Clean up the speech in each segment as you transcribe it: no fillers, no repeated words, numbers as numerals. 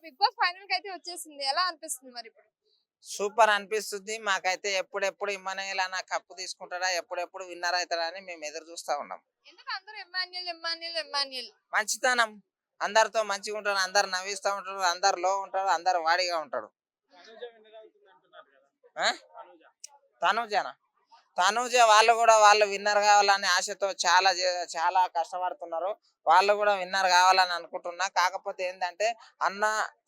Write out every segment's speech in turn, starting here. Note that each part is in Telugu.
బిగ్ బాస్ ఫైనల్ కి అయితే వచ్చేసింది. ఎలా అనిపిస్తుంది మరి ఇప్పుడు? సూపర్ అనిపిస్తుంది. మాకైతే ఎప్పుడెప్పుడు ఇమ్మనియేల్ అన్న కప్పు తీసుకుంటాడా? ఎప్పుడెప్పుడు విన్నర్ అయితాడా అని మేము ఎదురు చూస్తా ఉన్నాం. ఎందుకు అందరూ ఎమ్మాన్యూల్, ఎమ్మాన్యూల్, ఎమ్మాన్యూల్? మంచితనం. అందరితో మంచిగా ఉంటాడు. అందరు నవ్విస్తా ఉంటాడు. అందరు లో ఉంటాడు. అందరు వాడిగా ఉంటాడు. తనూజ విన్నర్ అవుతుంది అంటున్నారు కదా. ఆ? తనూజ. తనూజనా? తనూజ వాళ్ళు కూడా వాళ్ళు విన్నర్ కావాలని ఆశతో చాలా కష్టపడుతున్నారు. వాళ్ళు కూడా విన్నర్ కావాలని అనుకుంటున్నా. కాకపోతే ఏంటంటే అన్న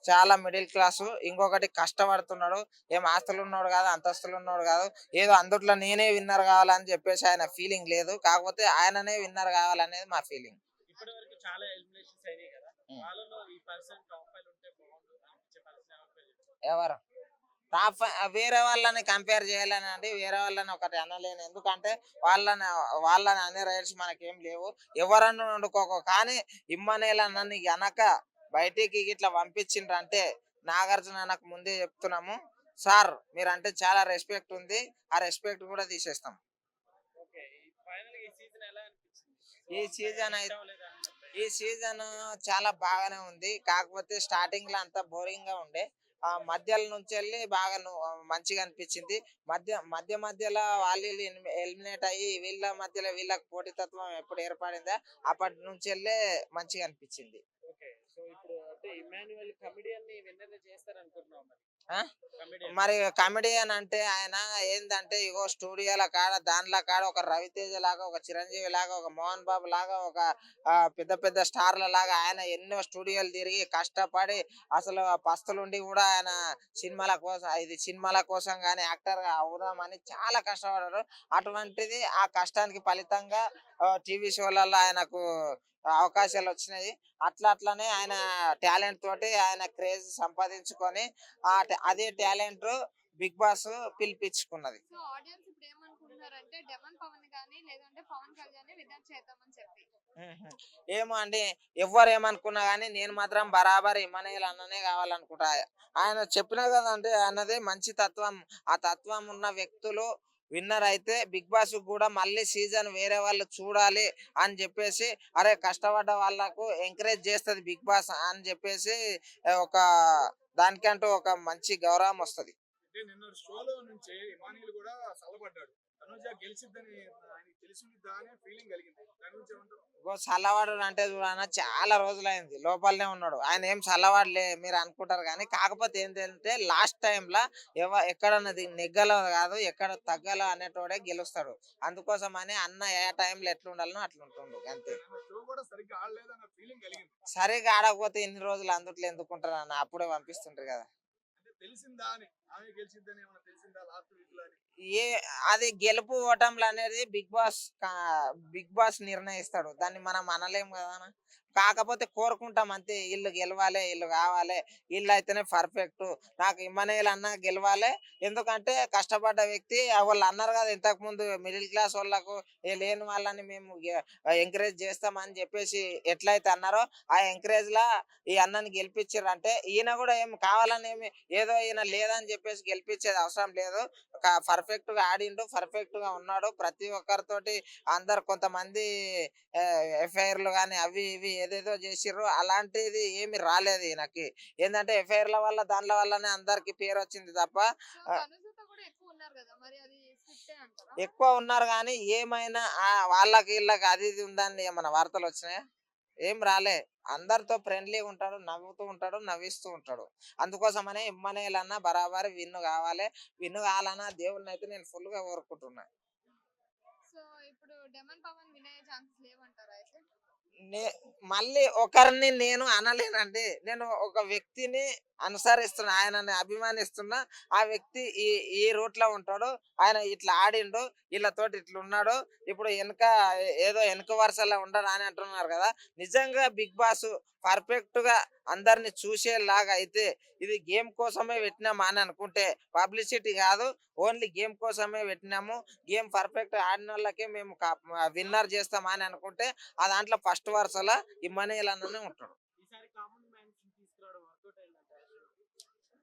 చాలా మిడిల్ క్లాసు. ఇంకొకటి కష్టపడుతున్నాడు. ఏం ఆస్తులు ఉన్నాడు కాదు, అంతస్తులు ఉన్నాడు కాదు. ఏదో అందుట్లో నేనే విన్నర్ కావాలని చెప్పేసి ఆయన ఫీలింగ్ లేదు. కాకపోతే ఆయననే విన్నర్ కావాలనేది మా ఫీలింగ్. ఇప్పటి వరకు చాలా ఎలిమినేషన్స్ అయినాయి కదా. వాళ్ళలో ఈ పర్సన్ టాప్ 5 ఉంటే బాగుంటుంది అనిపించే పర్సన్ ఎవరి పేరు చెప్తారు? ఎవరు వేరే వాళ్ళని కంపేర్ చేయాలని అంటే వేరే వాళ్ళని ఒకటి అనలేను. ఎందుకంటే వాళ్ళని అనే రైట్స్ మనకేం లేవు. ఎవరన్నా వండుకోక కానీ ఇమ్మనేలా నన్ను గనక బయటికి ఇట్లా పంపించిండ్రంటే నాగార్జున నాకు ముందే చెప్తున్నాము, సార్ మీరంటే చాలా రెస్పెక్ట్ ఉంది, ఆ రెస్పెక్ట్ కూడా తీసేస్తాం. ఓకే. ఈ ఫైనల్ ఈ సీజన్ ఎలా అనిపించింది? ఈ సీజన్ హిట్ అయితే అవ్వలేదా అన్నట్టు. ఈ సీజన్ చాలా బాగానే ఉంది. కాకపోతే స్టార్టింగ్ లో అంతా బోరింగ్ గా ఉండే. ఆ మధ్యలో నుంచి వెళ్ళి బాగా మంచిగా అనిపించింది. మధ్యలో వాళ్ళు ఎలిమినేట్ అయ్యి వీళ్ళ మధ్యలో వీళ్ళకి పోటీతత్వం ఎప్పుడు ఏర్పడిందో అప్పటి నుంచి వెళ్ళి మంచిగా అనిపించింది. ఓకే. సో ఇప్పుడు అంటే ఇమాన్యుయల్ కమెడియన్ ని విన్నర్ చేస్తారు అనుకుంటున్నాం మరి. ఆ? కమెడియన్. మరి కమెడియన్ అంటే ఆయన ఏందంటే ఇగో స్టూడియోల కాడ దానిలో కాడ ఒక రవితేజ లాగా, ఒక చిరంజీవి లాగా, ఒక మోహన్ బాబు లాగా, ఒక పెద్ద పెద్ద స్టార్ల లాగా ఆయన ఎన్నో స్టూడియోలు తిరిగి కష్టపడి అసలు పస్తులుండి కూడా ఆయన సినిమాల కోసం కానీ యాక్టర్ గా అవుదామని చాలా కష్టపడ్డారు. అటువంటిది ఆ కష్టానికి ఫలితంగా టీవీ షోలలో ఆయనకు అవకాశాలు వచ్చినాయి. అట్లనే ఆయన టాలెంట్ తోటి ఆయన క్రేజ్ సంపాదించుకొని అదే టాలెంట్ బిగ్ బాస్ పిలిపించుకున్నది. సో ఆడియన్స్ ఇప్పుడు ఏమనుకుంటున్నారంటే డెమన్ పవన్ గానీ లేదంటే పవన్ కళ్యాణ్ విన్నర్ చేద్దామని చెప్పి. ఏమో అండి, ఎవ్వరు ఏమనుకున్నా కానీ నేను మాత్రం బరాబర్ ఇమ్మనేల్ అన్ననే కావాలనుకుంటా. ఆయన చెప్పినా కదండి, ఆయనదే మంచి తత్వం. ఆ తత్వం ఉన్న వ్యక్తులు విన్నర్ అయితే బిగ్ బాస్ కూడా మళ్ళీ సీజన్ వేరే వాళ్ళు చూడాలి అని చెప్పేసి, అరే కష్టపడ్డ వాళ్ళకు ఎంకరేజ్ చేస్తుంది బిగ్ బాస్ అని చెప్పేసి ఒక దానికంటూ ఒక మంచి గౌరవం వస్తుంది. అంటే నిన్న షోలో నుంచి ఇమానియల్ కూడా చల్లబడ్డాడు. తనుజ గెలిచిద్దని ఆయనకి తెలిసిద్దా అనే ఫీలింగ్ కలిగింది. దాని గురించి ఏమంటారు? చల్లవాడు అంటే చూడన్న చాలా రోజులైంది లోపలనే ఉన్నాడు. ఆయన ఏం చల్లవాడులే మీరు అనుకుంటారు కానీ, కాకపోతే ఏంటంటే లాస్ట్ టైంలో ఎక్కడన్నా నెగ్గలో కాదు ఎక్కడ తగ్గలో అనేటోడే గెలుస్తాడు. అందుకోసం అని అన్న ఏ టైంలో ఎట్లుండాలనో అట్లుంటుండు అంతే. నిన్న షో కూడా సరిగ్గా ఆడలేదన్న ఫీలింగ్ కలిగింది. సరిగా ఆడకపోతే ఇన్ని రోజులు అందుట్లో ఎందుకుంటారు అన్న, అప్పుడే పంపిస్తుంటారు కదా. అంటే తెలిసిందా అని, ఆమె గెలిచిద్దని ఏమన్నా తెలిసిందా లాస్ట్ వీక్ లో అని? ఏ అది గెలుపు ఓటములు అనేది బిగ్ బాస్ నిర్ణయిస్తాడు. దాన్ని మనం అనలేం కదా అన్న. కాకపోతే కోరుకుంటాం అంతే, వీళ్ళు గెలవాలి, వీళ్ళు కావాలి, వీళ్ళు అయితేనే పర్ఫెక్ట్, నాకు ఇమ్మనేలు అన్న గెలవాలి. ఎందుకంటే కష్టపడ్డ వ్యక్తి వాళ్ళు అన్నారు కదా ఇంతకు ముందు, మిడిల్ క్లాస్ వాళ్ళకు లేని వాళ్ళని మేము ఎంకరేజ్ చేస్తామని చెప్పేసి ఎట్లయితే అన్నారో ఆ ఎంకరేజ్ లా ఈ అన్నని గెలిపించారు. అంటే ఈయన కూడా ఏం కావాలని ఏమి ఏదో ఈయన లేదని చెప్పేసి గెలిపించేది అవసరం లేదు. పర్ఫెక్ట్ గా ఆడిండు, పర్ఫెక్ట్ గా ఉన్నాడు. ప్రతి ఒక్కరితోటి అందరు కొంతమంది ఎఫ్ఐఆర్లు కానీ అవి ఇవి ఏదేదో చేసిర్రు, అలాంటిది ఏమి రాలేదు ఈయనకి. ఏంటంటే ఎఫ్ఐఆర్ల వల్ల దానిల వల్లనే అందరికి పేరు వచ్చింది తప్ప. సో తనుజతో కూడా ఎక్కువ ఉన్నారు కదా, మరి అది స్క్రిప్టే అంటారా? ఎక్కువ ఉన్నారు కానీ ఏమైనా వాళ్ళకి వీళ్ళకి అది ఇది ఉందని ఏమన్నా వార్తలు వచ్చినాయా? ఏం రాలే. అందరితో ఫ్రెండ్లీగా ఉంటాడు, నవ్వుతూ ఉంటాడు, నవ్విస్తూ ఉంటాడు. అందుకోసమనే ఇమ్మనేలన్నా బరాబర్ విన్ను కావాలి. విన్ను కావాలన్నా దేవుడిని అయితే నేను ఫుల్ గా కోరుకుంటున్నా. సో ఇప్పుడు డెమన్ పవన్ వినే ఛాన్సెస్ లేవంటారా అయితే? మళ్ళీ ఒకరిని నేను అనలేనండి. నేను ఒక వ్యక్తిని అనుసరిస్తున్నా, ఆయనని అభిమానిస్తున్నా. ఆ వ్యక్తి ఈ రూట్ లో ఉంటాడు, ఆయన ఇట్లా ఆడిండు, వీళ్ళతోటి ఇట్లా ఉన్నాడు. ఇప్పుడు ఏదో వెనక వరుసలో ఉండడు అని అంటున్నారు కదా. నిజంగా బిగ్ బాస్ పర్ఫెక్ట్ గా అందరిని చూసేలాగా అయితే, ఇది గేమ్ కోసమే పెట్టినామా అని అనుకుంటే, పబ్లిసిటీ కాదు, ఓన్లీ గేమ్ కోసమే పెట్టినాము, గేమ్ పర్ఫెక్ట్ ఆడిన వాళ్ళకే మేము విన్నర్ చేస్తామా అని అనుకుంటే, ఆ దాంట్లో ఫస్ట్ వరుసలో ఇమ్మనేల్ అన్ననే ఉంటాడు. ఈసారి కామన్ మ్యాన్ తీసుకురావడం వర్కౌట్ అయిందంటారా?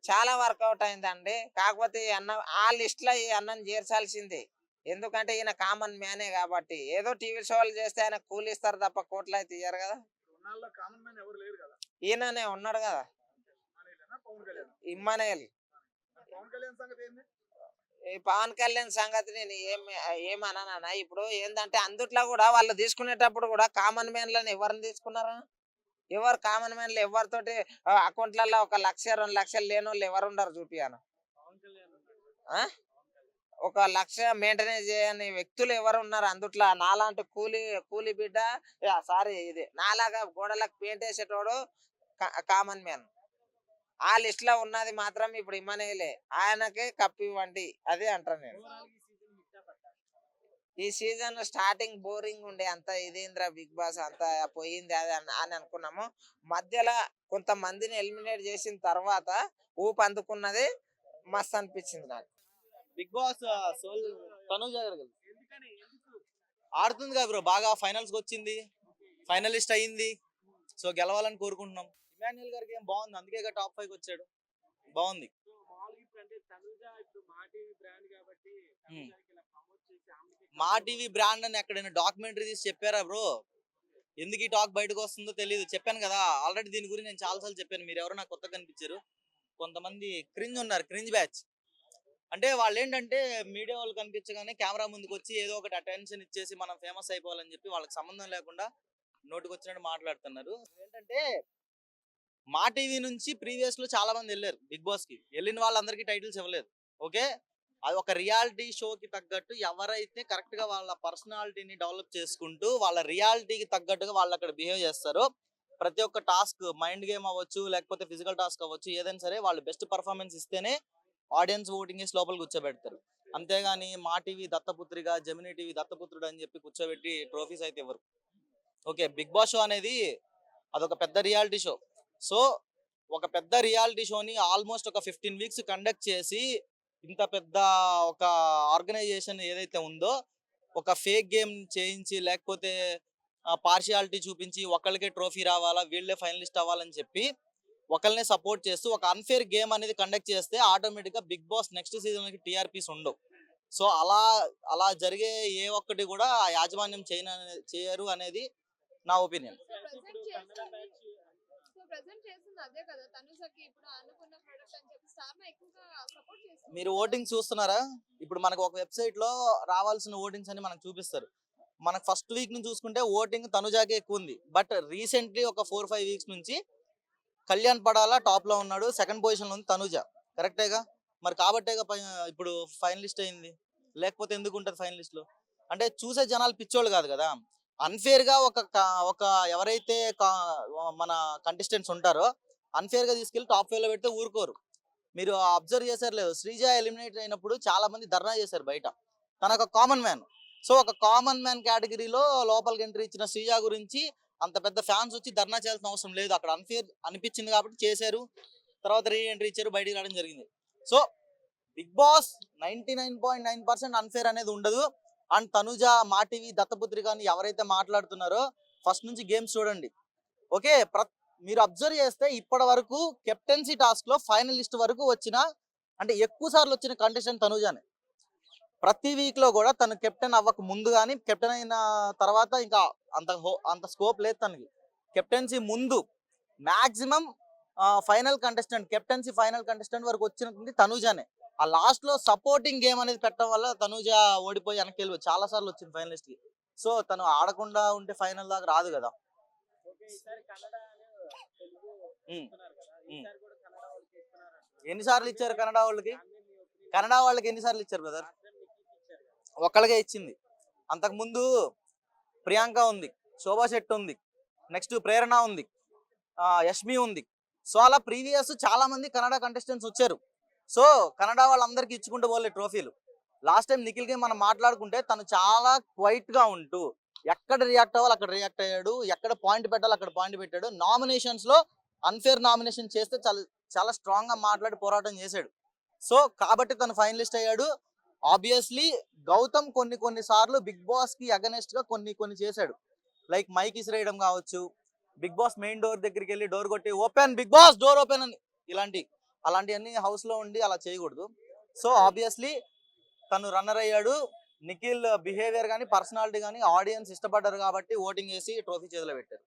చాలా వర్కౌట్ అయిందండి. కాకపోతే ఈ అన్న ఆ లిస్ట్ లో ఈ అన్నని చేర్చాల్సిందే. ఎందుకంటే ఈయన కామన్ మ్యానే కాబట్టి. ఏదో టీవీ షోలు చేస్తే ఆయన కూలి ఇస్తారు తప్ప కోట్లు అయితే ఇయ్యారు కదా. ఉన్నాళ్ళలో కామన్ మ్యాన్ ఎవరు లేరు కదా. ఈయననే ఉన్నాడు కదా. మరి పవన్ కళ్యాణ్? ఇమ్మానుయేల్. పవన్ కళ్యాణ్ సంగతి ఏంది? ఈ పవన్ కళ్యాణ్ సంగతి నేను ఏమన్నానా, ఇప్పుడు ఏంటంటే అందుట్లో కూడా వాళ్ళు తీసుకునేటప్పుడు కూడా కామన్ మ్యాన్లను ఎవరిని తీసుకున్నారా? ఎవరు కామన్ మ్యాన్లు ఎవరితోటి అకౌంట్లలో 1 లక్ష 2 లక్షలు లేని వాళ్ళు ఎవరు ఉండరు చూపియాను. పవన్ కళ్యాణ్ ఉన్నాడు. 1 లక్ష మెయింటెనెన్స్ చేయని వ్యక్తులు ఎవరు ఉన్నారు అందుట్లో? నాలాంటి కూలి బిడ్డ, సారీ ఇది నాలాగా గోడలకు పెయింట్ వేసేటోడు కామన్ మ్యాన్. ఆ లిస్ట్ లో ఉన్నది మాత్రం ఇప్పుడు ఇమ్మనేలే, ఆయనకే కప్పు ఇవ్వండి అదే అంటాను నేను. ఓవరాల్ ఈ సీజన్ హిట్ పడ్డా. ఈ సీజన్ స్టార్టింగ్ బోరింగ్ ఉండే, అంత ఇదేంద్ర బిగ్ బాస్ అంత పోయింది అది అని అనుకున్నాము. మధ్యలో కొంతమందిని ఎలిమినేట్ చేసిన తర్వాత ఊపు అందుకున్నది మస్తు అనిపించింది నాకు. బిగ్ బాస్ సోల్ తనుజ గారు ఎందుకని ఎందుకు ఆడుతుంది కదా బ్రో, బాగా ఫైనల్స్ కి వచ్చింది, ఫైనలిస్ట్ అయ్యింది. సో గెలవాలని కోరుకుంటున్నాం. ఇమాన్యుయల్ గారికి ఏం బాగుంది, అందుకే టాప్ 5 వచ్చాడు. బాగుంది. సో మామూలుగా ఇప్పుడు అంటే తనుజ ఇప్పుడు మా టీవీ బ్రాండ్ కాబట్టి తనుజకి ఇలా ప్రమోట్ చేసి ఆమెకి మా టీవీ బ్రాండ్ అని ఎక్కడైనా డాక్యుమెంటరీ తీసి చెప్పారా బ్రో? ఎందుకు ఈ టాక్ బయటకు వస్తుందో తెలియదు. చెప్పాను కదా ఆల్రెడీ, దీని గురించి నేను చాలాసార్లు చెప్పాను. మీరు ఎవరో నాకు కొత్తగా కనిపించారు. కొంతమంది క్రింజ్ ఉన్నారు, క్రింజ్ బ్యాచ్. అంటే వాళ్ళు ఏంటంటే మీడియా వాళ్ళు కనిపించగానే కెమెరా ముందుకు వచ్చి ఏదో ఒకటి అటెన్షన్ ఇచ్చేసి మనం ఫేమస్ అయిపోవాలని చెప్పి వాళ్ళకి సంబంధం లేకుండా నోటికి వచ్చినట్టు మాట్లాడుతున్నారు. ఏంటంటే మా టీవీ నుంచి ప్రీవియస్ లో చాలా మంది వెళ్ళారు బిగ్ బాస్ కి. వెళ్ళిన వాళ్ళందరికీ టైటిల్స్ ఇవ్వలేదు. ఓకే, అది ఒక రియాలిటీ షోకి తగ్గట్టు ఎవరైతే కరెక్ట్ గా వాళ్ళ పర్సనాలిటీని డెవలప్ చేసుకుంటూ వాళ్ళ రియాలిటీకి తగ్గట్టుగా వాళ్ళు అక్కడ బిహేవ్ చేస్తారో, ప్రతి ఒక్క టాస్క్ మైండ్ గేమ్ అవ్వచ్చు, లేకపోతే ఫిజికల్ టాస్క్ అవ్వచ్చు, ఏదైనా సరే వాళ్ళు బెస్ట్ పర్ఫార్మెన్స్ ఇస్తేనే ఆడియన్స్ ఓటింగ్ వేసి లోపల కూర్చోబెడతారు. అంతేగాని మా టీవీ దత్తపుత్రిగా, జెమినీ టీవీ దత్తపుత్రుడు అని చెప్పి కూర్చోబెట్టి ట్రోఫీస్ అయితే ఇవ్వరు. ఓకే, బిగ్ బాస్ షో అనేది అదొక పెద్ద రియాలిటీ షో. సో ఒక పెద్ద రియాలిటీ షోని ఆల్మోస్ట్ ఒక 15 వీక్స్ కండక్ట్ చేసి ఇంత పెద్ద ఒక ఆర్గనైజేషన్ ఏదైతే ఉందో ఒక ఫేక్ గేమ్ చేయించి, లేకపోతే పార్షియాలిటీ చూపించి ఒకళ్ళకే ట్రోఫీ రావాలా, వీళ్ళే ఫైనలిస్ట్ అవ్వాలని చెప్పి ఒకళ్ళనే సపోర్ట్ చేస్తూ ఒక అన్ఫేర్ గేమ్ అనేది కండక్ట్ చేస్తే ఆటోమేటిక్గా బిగ్ బాస్ నెక్స్ట్ సీజన్కి టీఆర్పీస్ ఉండవు. సో అలా జరిగే ఏ ఒక్కటి కూడా యాజమాన్యం చేయరు అనేది నా ఒపీనియన్. ప్రెజెంట్ చేస్తుంది అదే కదా తనుజకి ఇప్పుడు అనుకున్న ప్రొడక్ట్ అని చెప్పి స్టార్ మా ఎక్కువగా సపోర్ట్ చేస్తుంది. మీరు ఓటింగ్ చూస్తున్నారా? ఇప్పుడు మనకు ఒక వెబ్సైట్ లో రావాల్సిన ఓటింగ్స్ అని మనకు చూపిస్తారు. మనకు ఫస్ట్ వీక్ నుంచి చూసుకుంటే ఓటింగ్ తనుజాకే ఎక్కువ ఉంది. బట్ రీసెంట్లీ ఒక 4-5 వీక్స్ నుంచి కళ్యాణ్ పడాలా టాప్ లో ఉన్నాడు, సెకండ్ పొజిషన్ లో ఉంది తనుజ. కరెక్టేగా మరి, కాబట్టేగా ఇప్పుడు ఫైనలిస్ట్ అయింది. లేకపోతే ఎందుకు ఉంటుంది ఫైనలిస్ట్ లో? అంటే చూసే జనాలు పిచ్చోళ్ళు కాదు కదా. అన్ఫేర్ గా ఒక ఎవరైతే మన కంటెస్టెంట్స్ ఉంటారో అన్ఫేర్ గా తీసుకెళ్లి టాప్ 5 లో పెడితే ఊరుకోరు. మీరు అబ్జర్వ్ చేశారు లేదు, శ్రీజ ఎలిమినేట్ అయినప్పుడు చాలా మంది ధర్నా చేశారు బయట. తన ఒక కామన్ మ్యాన్. సో ఒక కామన్ మ్యాన్ కేటగిరీలో లోపలికి ఎంట్రీ ఇచ్చిన శ్రీజ గురించి అంత పెద్ద ఫ్యాన్స్ వచ్చి ధర్నా చేయాల్సిన అవసరం లేదు. అక్కడ అన్ఫేర్ అనిపించింది కాబట్టి చేశారు, తర్వాత రీ ఎంట్రీ ఇచ్చారు, బయటికి రావడం జరిగింది. సో బిగ్ బాస్ 99.9% అన్ఫేర్ అనేది ఉండదు. అండ్ తనుజ, మా టీవీ, దత్తపుత్రిక అని ఎవరైతే మాట్లాడుతున్నారో ఫస్ట్ నుంచి గేమ్స్ చూడండి. ఓకే, మీరు అబ్జర్వ్ చేస్తే ఇప్పటి వరకు కెప్టెన్సీ టాస్క్ లో ఫైనలిస్ట్ వరకు వచ్చిన, అంటే ఎక్కువ సార్లు వచ్చిన కంటెస్టెంట్ తనుజానే. ప్రతి వీక్ లో కూడా తను కెప్టెన్ అవ్వక ముందు కానీ, కెప్టెన్ అయిన తర్వాత ఇంకా అంత స్కోప్ లేదు తనకి. కెప్టెన్సీ ముందు maximum final contestant, captaincy final contestant వరకు వచ్చినది తనుజానే. ఆ లాస్ట్ లో సపోర్టింగ్ గేమ్ అనేది పెట్టడం వల్ల తనుజ ఓడిపోయి వెనక్కి వెళ్ళి చాలా సార్లు వచ్చింది ఫైనలిస్ట్ కి. సో తను ఆడకుండా ఉంటే ఫైనల్ దాకా రాదు కదా. ఎన్నిసార్లు ఇచ్చారు కన్నడ వాళ్ళకి? కన్నడ వాళ్ళకి ఎన్నిసార్లు ఇచ్చారు బ్రదర్? ఒక్కళ్ళకే ఇచ్చింది. అంతకు ముందు ప్రియాంక ఉంది, శోభా శెట్టి ఉంది, నెక్స్ట్ ప్రేరణ ఉంది, యష్మి ఉంది. సో అలా ప్రీవియస్ చాలా మంది కన్నడ కంటెస్టెంట్స్ వచ్చారు. సో కన్నడ వాళ్ళందరికీ ఇచ్చుకుంటూ పోలే ట్రోఫీలు. లాస్ట్ టైం నిఖిల్ కి మనం మాట్లాడుకుంటే తను చాలా క్వైట్ గా ఉంటూ ఎక్కడ రియాక్ట్ అవ్వాలి అక్కడ రియాక్ట్ అయ్యాడు, ఎక్కడ పాయింట్ పెట్టాలి అక్కడ పాయింట్ పెట్టాడు. నామినేషన్స్ లో అన్ఫేర్ నామినేషన్ చేస్తే చాలా స్ట్రాంగ్ గా మాట్లాడి పోరాటం చేశాడు. సో కాబట్టి తను ఫైనలిస్ట్ అయ్యాడు. ఆబ్వియస్లీ గౌతమ్ కొన్ని సార్లు బిగ్ బాస్ కి అగనెస్ట్ గా కొన్ని చేశాడు. లైక్ మైక్ ఇసిరేయడం కావచ్చు, బిగ్ బాస్ మెయిన్ డోర్ దగ్గరికి వెళ్ళి డోర్ కొట్టి open Bigg Boss door open అని, అలాంటివన్నీ హౌస్ లో ఉండి అలా చేయకూడదు. సో ఆబ్వియస్లీ తను రన్నర్ అయ్యాడు. నిఖిల్ బిహేవియర్ కానీ పర్సనాలిటీ కానీ ఆడియన్స్ ఇష్టపడ్డారు కాబట్టి ఓటింగ్ చేసి ట్రోఫీ చేతిలో పెట్టారు.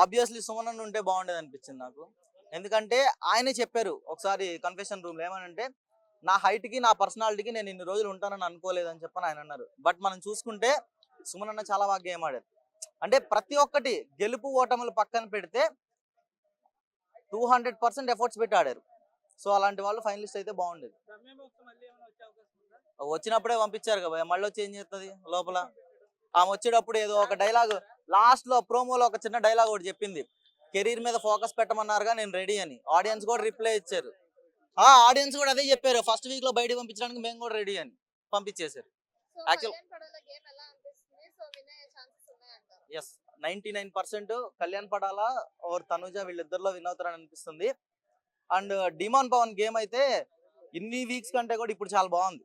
ఆబ్వియస్లీ సుమన్ అన్న ఉంటే బాగుండేది అనిపించింది నాకు. ఎందుకంటే ఆయనే చెప్పారు ఒకసారి కన్ఫెషన్ రూమ్ లో ఏమనంటే, నా హైట్ కి నా పర్సనాలిటీకి నేను ఇన్ని రోజులు ఉంటానని అనుకోలేదని చెప్పని ఆయన అన్నారు. బట్ మనం చూసుకుంటే సుమన్ అన్న చాలా బాగా గేమ్ ఆడారు. అంటే ప్రతి ఒక్కటి గెలుపు ఓటములు పక్కన పెడితే 200% ఎఫర్ట్స్ పెట్టి ఆడారు. సో అలాంటి వాళ్ళు ఫైనలిస్ట్ అయితే బాగుండేది. వచ్చినప్పుడే పంపించారు కదా, మళ్ళీ వచ్చి ఏం చేస్తుంది లోపల. ఆమె వచ్చేటప్పుడు ఏదో ఒక డైలాగ్ లాస్ట్ లో ప్రోమోలో ఒక చిన్న డైలాగ్ ఒకటి చెప్పింది, కెరీర్ మీద ఫోకస్ పెట్టమన్నారుగా నేను రెడీ అని. ఆడియన్స్ కూడా రిప్లై ఇచ్చారు. ఆడియన్స్ కూడా అదే చెప్పారు, ఫస్ట్ వీక్ లో బయటకు పంపించడానికి మేము కూడా రెడీ అని పంపించేశారు. So Actual- Kalyan Padala game ఎలా అనిపిస్తుంది? సో వినే ఛాన్సెస్ ఉన్నాయంటారు. ఎస్, 99% కళ్యాణ్ పడాల ఓర్ తనుజ వీళ్ళిద్దరిలో విన్ అవుతారని అనిపిస్తుంది. అండ్ డిమాన్ పవన్ గేమ్ అయితే ఇన్ని వీక్స్ కంటే కూడా ఇప్పుడు చాలా బాగుంది.